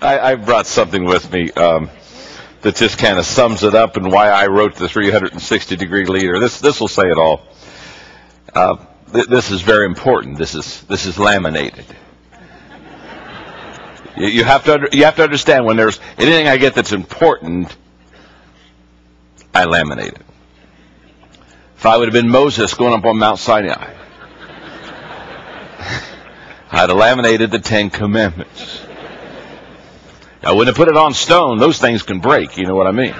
I brought something with me that just kind of sums it up and why I wrote the 360-degree leader. This will say it all. This is very important. This is laminated. You have to understand, when there's anything I get that's important, I laminate it. If I would have been Moses going up on Mount Sinai, I'd have laminated the 10 Commandments. I wouldn't have put it on stone. Those things can break. You know what I mean?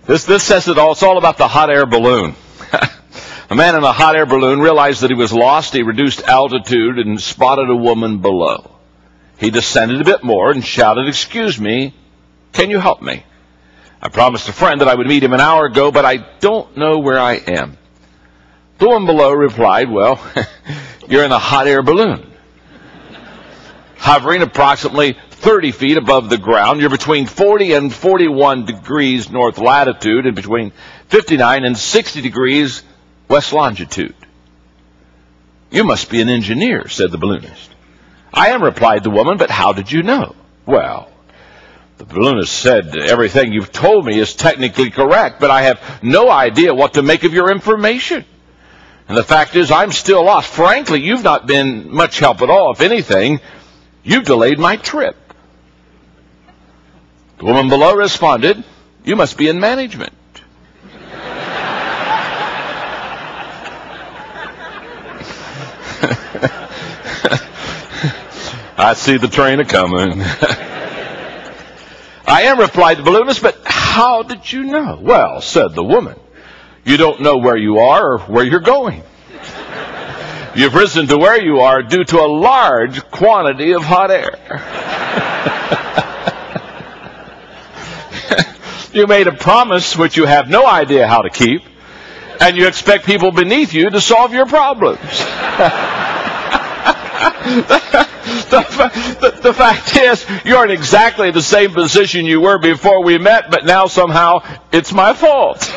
This says it all. It's all about the hot air balloon. A man in a hot air balloon realized that he was lost. He reduced altitude and spotted a woman below. He descended a bit more and shouted, "Excuse me, can you help me? I promised a friend that I would meet him an hour ago, but I don't know where I am." The woman below replied, "Well, you're in a hot air balloon, hovering approximately 30 feet above the ground. You're between 40 and 41 degrees north latitude and between 59 and 60 degrees west longitude." "You must be an engineer," said the balloonist. "I am," replied the woman, "but how did you know?" "Well," the balloonist said, "everything you've told me is technically correct, but I have no idea what to make of your information. And the fact is, I'm still lost. Frankly, you've not been much help at all. If anything, you've delayed my trip." The woman below responded, "You must be in management." I see the train a-coming. "I am," replied the balloonist, "but how did you know?" "Well," said the woman, "you don't know where you are or where you're going. You've risen to where you are due to a large quantity of hot air. You made a promise which you have no idea how to keep, and you expect people beneath you to solve your problems." The fact is, you're in exactly the same position you were before we met, but now somehow it's my fault.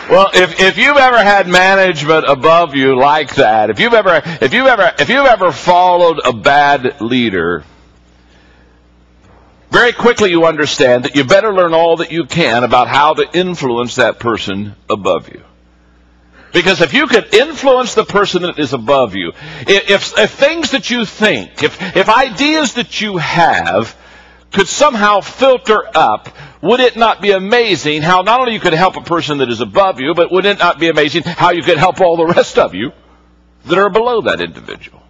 Well, if you've ever had management above you like that, if you've ever followed a bad leader, very quickly you understand that you better learn all that you can about how to influence that person above you. Because if you could influence the person that is above you, if things that you think, if ideas that you have could somehow filter up, would it not be amazing how not only you could help a person that is above you, but would it not be amazing how you could help all the rest of you that are below that individual?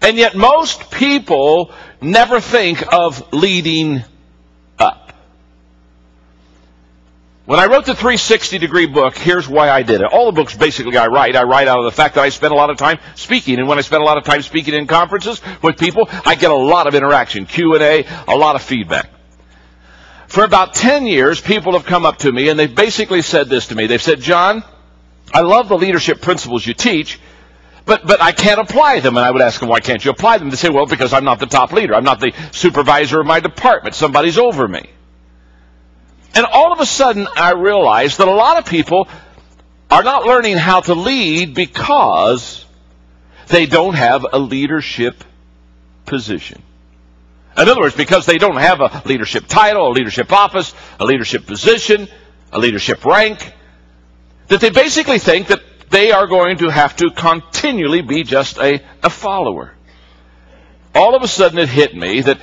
And yet most people never think of leading up. When I wrote the 360-degree book, here's why I did it. All the books basically I write out of the fact that I spend a lot of time speaking. And when I spend a lot of time speaking in conferences with people, I get a lot of interaction, Q&A, a lot of feedback. For about 10 years, people have come up to me and they've basically said this to me. They've said, "John, I love the leadership principles you teach, but I can't apply them." And I would ask them, "Why can't you apply them?" They say, "Well, because I'm not the top leader. I'm not the supervisor of my department. Somebody's over me." And all of a sudden, I realized that a lot of people are not learning how to lead because they don't have a leadership position. In other words, because they don't have a leadership title, a leadership office, a leadership position, a leadership rank, that they basically think that they are going to have to continually be just a follower. All of a sudden it hit me that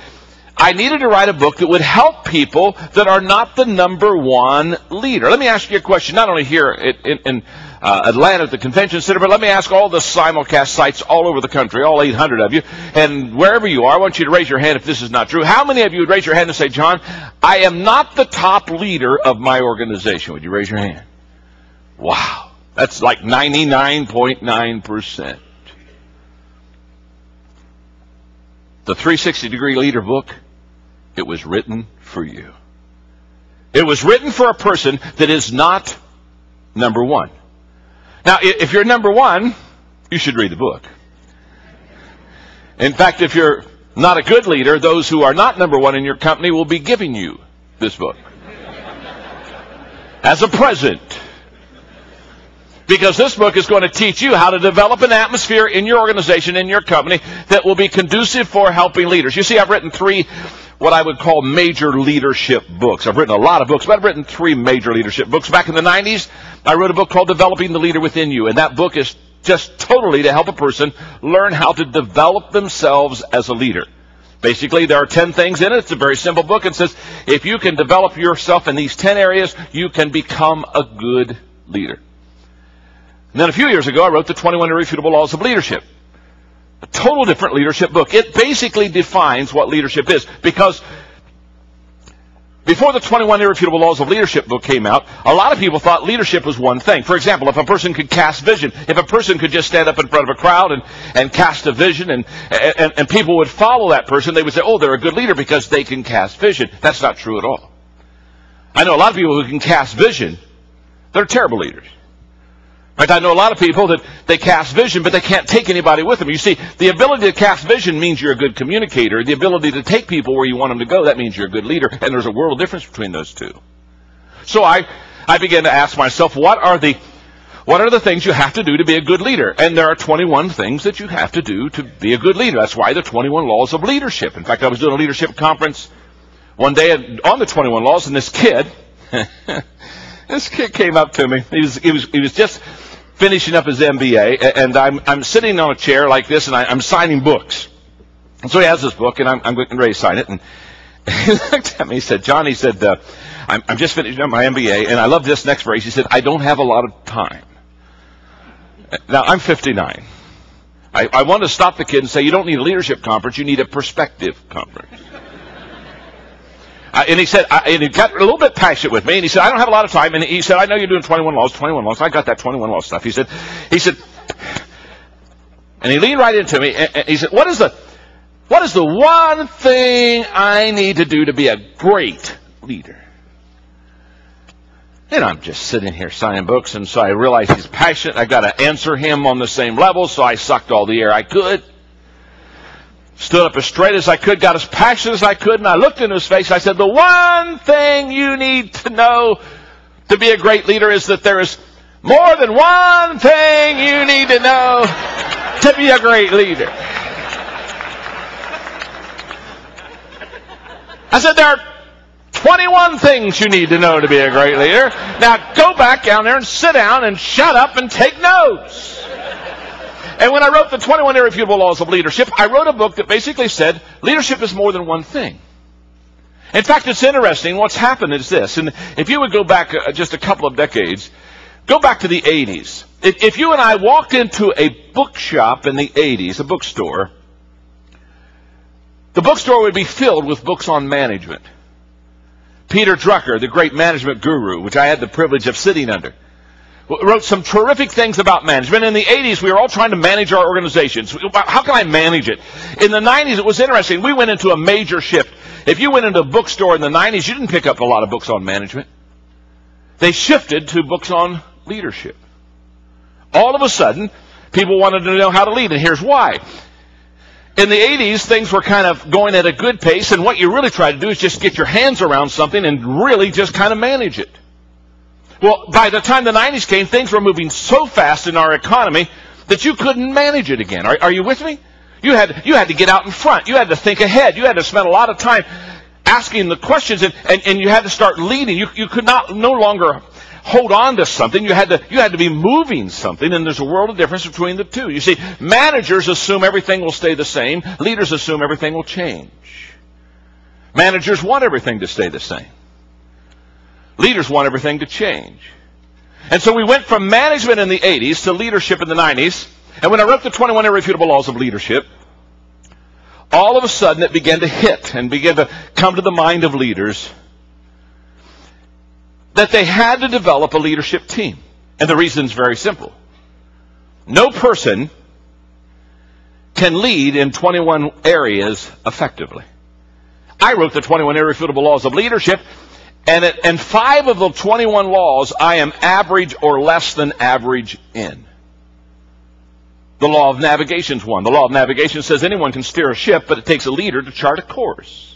I needed to write a book that would help people that are not the number one leader. Let me ask you a question, not only here in Atlanta at the convention center, but let me ask all the simulcast sites all over the country, all 800 of you, and wherever you are, I want you to raise your hand if this is not true. How many of you would raise your hand and say, "John, I am not the top leader of my organization"? Would you raise your hand? Wow. That's like 99.9%. The 360-degree leader book, it was written for you. It was written for a person that is not number one. Now, if you're number one, you should read the book. In fact, if you're not a good leader, those who are not number one in your company will be giving you this book. as a present. Because this book is going to teach you how to develop an atmosphere in your organization, in your company, that will be conducive for helping leaders. You see, I've written 3 what I would call major leadership books. I've written a lot of books, but I've written 3 major leadership books. Back in the 90s, I wrote a book called Developing the Leader Within You, and that book is just totally to help a person learn how to develop themselves as a leader. Basically, there are 10 things in it. It's a very simple book. It says, if you can develop yourself in these 10 areas, you can become a good leader. And then a few years ago, I wrote the 21 Irrefutable Laws of Leadership. A total different leadership book. It basically defines what leadership is. Because before the 21 Irrefutable Laws of Leadership book came out, a lot of people thought leadership was one thing. For example, if a person could cast vision, if a person could just stand up in front of a crowd and cast a vision and people would follow that person, they would say, oh, they're a good leader because they can cast vision. That's not true at all. I know a lot of people who can cast vision. They're terrible leaders. In fact, I know a lot of people that they cast vision, but they can't take anybody with them. You see, the ability to cast vision means you're a good communicator. The ability to take people where you want them to go, that means you're a good leader. And there's a world of difference between those two. So I began to ask myself, what are the things you have to do to be a good leader? And there are 21 things that you have to do to be a good leader. That's why the 21 Laws of Leadership. In fact, I was doing a leadership conference one day on the 21 Laws, and this kid came up to me. He was just finishing up his MBA, and I'm sitting on a chair like this, and I'm signing books. And so he has this book, and I'm getting ready to sign it. And he looked at me. He said, "John," he said, "I'm just finishing up my MBA, and I love this next phrase." He said, "I don't have a lot of time." Now, I'm 59. I wanted to stop the kid and say, you don't need a leadership conference, you need a perspective conference. And he said, and he got a little bit passionate with me, and he said, I don't have a lot of time. And he said, I know you're doing 21 laws. I got that 21 laws stuff. He said, and he leaned right into me, and he said, what is the one thing I need to do to be a great leader? And I'm just sitting here signing books, and so I realized he's passionate. I got to answer him on the same level, so I sucked all the air I could. Stood up as straight as I could, got as passionate as I could, and I looked into his face. I said, the one thing you need to know to be a great leader is that there is more than one thing you need to know to be a great leader. I said, there are 21 things you need to know to be a great leader. Now go back down there and sit down and shut up and take notes. And when I wrote the 21 Irrefutable Laws of Leadership, I wrote a book that basically said leadership is more than one thing. In fact, it's interesting. What's happened is this. And if you would go back just a couple of decades, go back to the 80s. If you and I walked into a bookshop in the 80s, a bookstore, the bookstore would be filled with books on management. Peter Drucker, the great management guru, which I had the privilege of sitting under, wrote some terrific things about management. In the 80s, we were all trying to manage our organizations. How can I manage it? In the 90s, it was interesting. We went into a major shift. If you went into a bookstore in the 90s, you didn't pick up a lot of books on management. They shifted to books on leadership. All of a sudden, people wanted to know how to lead, and here's why. In the 80s, things were kind of going at a good pace, and what you really try to do is just get your hands around something and really just kind of manage it. Well, by the time the 90s came, things were moving so fast in our economy that you couldn't manage it again. Are you with me? You had to get out in front. You had to think ahead. You had to spend a lot of time asking the questions, and you had to start leading. You could no longer hold on to something. You had to be moving something, and there's a world of difference between the two. You see, managers assume everything will stay the same. Leaders assume everything will change. Managers want everything to stay the same. Leaders want everything to change. And so we went from management in the 80s to leadership in the 90s. And when I wrote the 21 Irrefutable Laws of Leadership, all of a sudden it began to hit and began to come to the mind of leaders that they had to develop a leadership team. And the reason is very simple. No person can lead in 21 areas effectively. I wrote the 21 Irrefutable Laws of Leadership, and 5 of the 21 laws I am average or less than average in. The law of navigation is one. The law of navigation says anyone can steer a ship, but it takes a leader to chart a course.